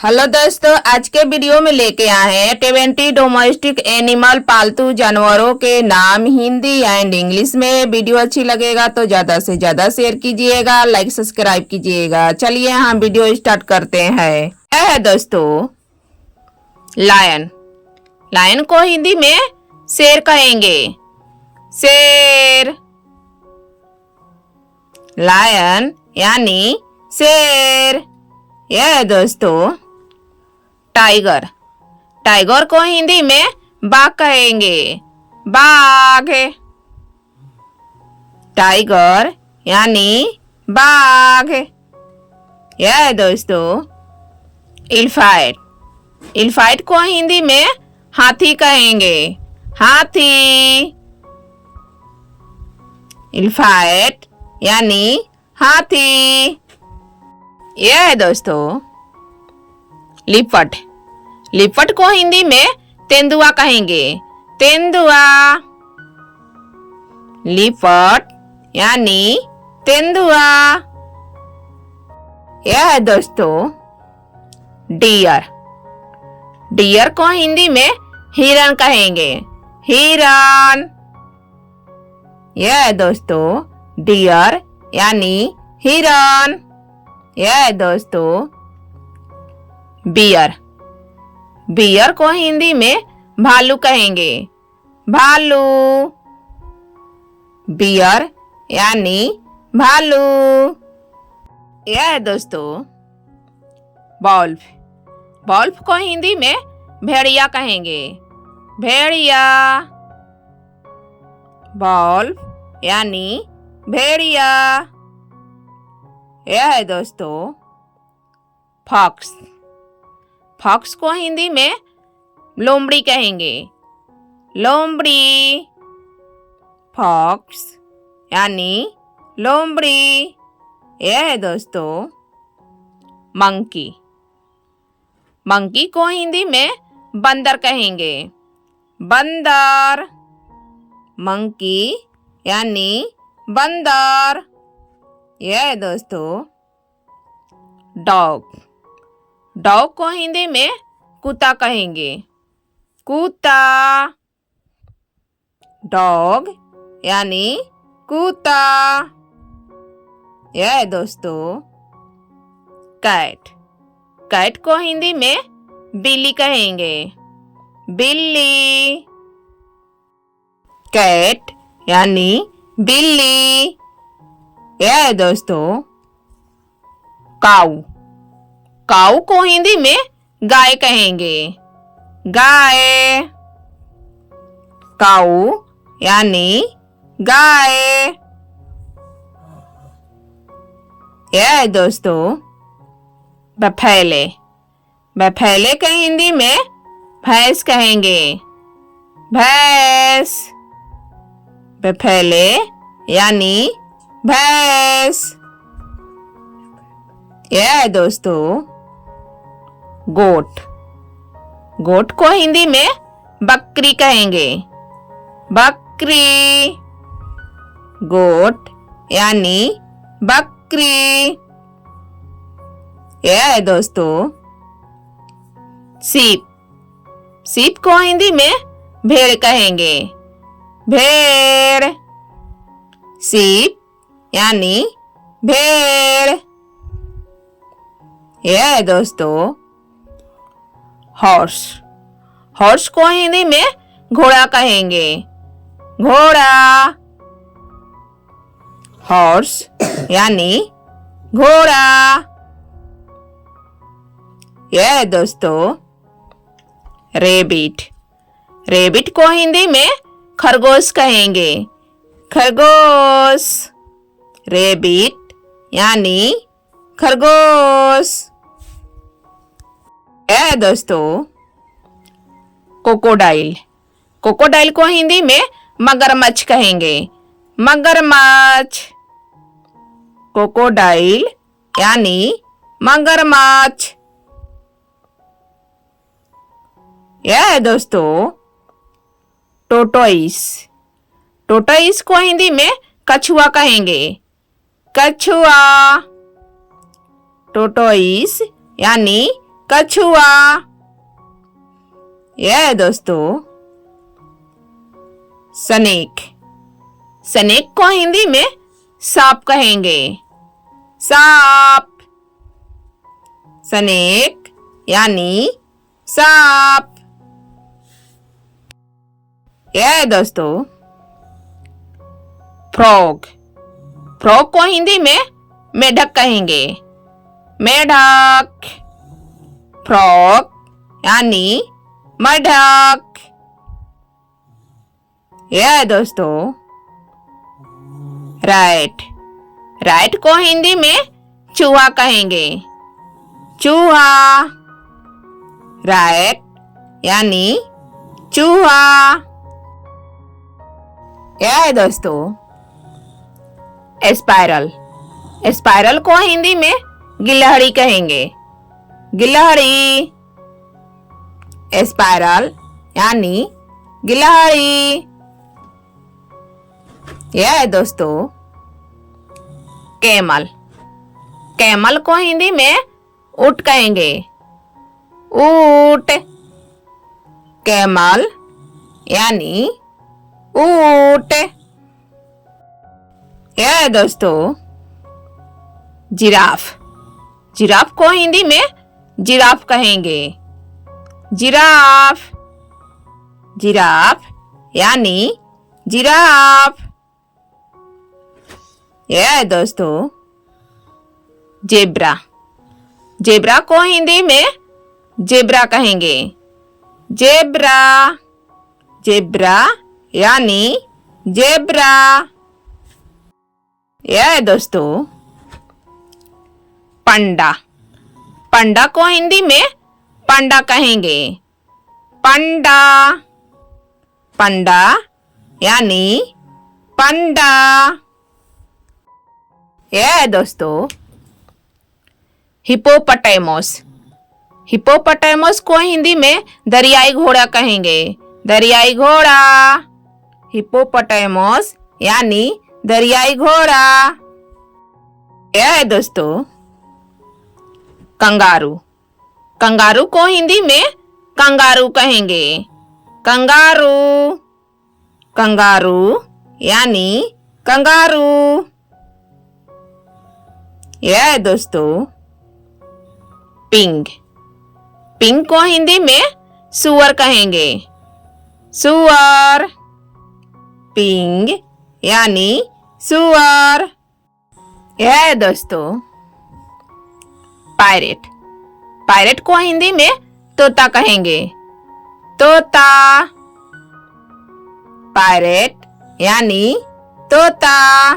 Hello दोस्तों, आज के वीडियो में लेके आए हैं 20 डोमेस्टिक एनिमल पालतू जानवरों के नाम हिंदी एंड इंग्लिश में। वीडियो अच्छी लगेगा तो ज्यादा से ज्यादा शेयर कीजिएगा, लाइक सब्सक्राइब कीजिएगा। चलिए हम वीडियो स्टार्ट करते हैं। यह है दोस्तों लायन। लायन को हिंदी में शेर कहेंगे। शेर, लायन यानी शेर। यह है दोस्तों टाइगर। टाइगर को हिंदी में बाघ कहेंगे। बाघ, टाइगर यानी बाघ। यह है दोस्तों एलिफेंट। एलिफेंट को हिंदी में हाथी कहेंगे। हाथी, एलिफेंट यानी हाथी। यह है दोस्तों लिपट। लिपट को हिंदी में तेंदुआ कहेंगे। तेंदुआ, लिपट यानी तेंदुआ। यह है दोस्तों डियर। डियर को हिंदी में हिरन कहेंगे। हिरन, यह है दोस्तों डियर यानी हिरन। यह है दोस्तों बियर। बियर को हिंदी में भालू कहेंगे। भालू, बियर यानी भालू। यह है दोस्तों वॉल्फ। वॉल्फ को हिंदी में भेड़िया कहेंगे। भेड़िया, वॉल्फ यानी भेड़िया। यह है दोस्तों फॉक्स। फॉक्स को हिंदी में लोमड़ी कहेंगे। लोमड़ी, फॉक्स यानी लोमड़ी। यह है दोस्तों मंकी। मंकी को हिंदी में बंदर कहेंगे। बंदर, मंकी यानी बंदर। यह है दोस्तों डॉग। डॉग को हिंदी में कुत्ता कहेंगे। कुत्ता, डॉग यानी कुत्ता। यह है दोस्तों कैट। कैट को हिंदी में बिल्ली कहेंगे। बिल्ली, कैट यानी बिल्ली। यह है दोस्तों काऊ। काऊ को हिंदी में गाय कहेंगे। गाय, काऊ यानी गाय। यह है दोस्तों बफैले। बफैले के हिंदी में भैंस कहेंगे। भैंस, बफैले यानी भैंस। यह है दोस्तों गोट। गोट को हिंदी में बकरी कहेंगे। बकरी, गोट यानी बकरी। यह है दोस्तों सीप। सीप को हिंदी में भेड़ कहेंगे। भेड़, सीप यानी भेड़। यह है दोस्तों हॉर्स। हॉर्स को हिंदी में घोड़ा कहेंगे। घोड़ा, हॉर्स यानी घोड़ा। यह है दोस्तों रेबिट। रेबिट को हिंदी में खरगोश कहेंगे। खरगोश, रेबिट यानी खरगोश। यह है दोस्तों कोकोडाइल। कोकोडाइल को हिंदी में मगरमच्छ कहेंगे। मगरमच्छ, कोकोडाइल यानी मगरमच्छ। यह है दोस्तों टोटोइस। टोटोइस को हिंदी में कछुआ कहेंगे। कछुआ, टोटोइस यानी कछुआ। यह है दोस्तों स्नेक। स्नेक को हिंदी में सांप कहेंगे। सांप। स्नेक यानी सांप। यह है दोस्तों फ्रॉग। फ्रॉग को हिंदी में मेढक कहेंगे। मेढक। फ्रॉग यानी मेढक। यह है दोस्तों रैट। रैट को हिंदी में चूहा कहेंगे। चूहा। रैट यानी चूहा। यह है दोस्तों स्पाइरल। स्पाइरल को हिंदी में गिलहरी कहेंगे। गिलहरी। स्पाइरल यानी गिलहरी। यह है दोस्तों कैमल। कैमल को हिंदी में ऊंट कहेंगे। ऊंट। कैमल यानी ऊंट। यह है दोस्तों जिराफ। जिराफ को हिंदी में जिराफ कहेंगे। जिराफ। जिराफ यानी जिराफ। यह है दोस्तों जेब्रा। जेब्रा को हिंदी में जेब्रा कहेंगे। जेब्रा। जेब्रा यानी जेब्रा। यह है दोस्तों पंडा। पंडा को हिंदी में पंडा कहेंगे। पंडा। पंडा यानी पंडा। यह है दोस्तों हिप्पोपोटामस। हिप्पोपोटामस को हिंदी में दरियाई घोड़ा कहेंगे। दरियाई घोड़ा। हिप्पोपोटामस यानी दरियाई घोड़ा। यह है दोस्तों कंगारू। कंगारू को हिंदी में कंगारू कहेंगे। कंगारू। कंगारू यानी कंगारू। यह है दोस्तों पिग। पिग को हिंदी में सुअर कहेंगे। सुअर। पिग यानी सुअर। यह है दोस्तों पायरेट। पायरेट को हिंदी में तोता कहेंगे। तोता। पायरेट यानी तोता।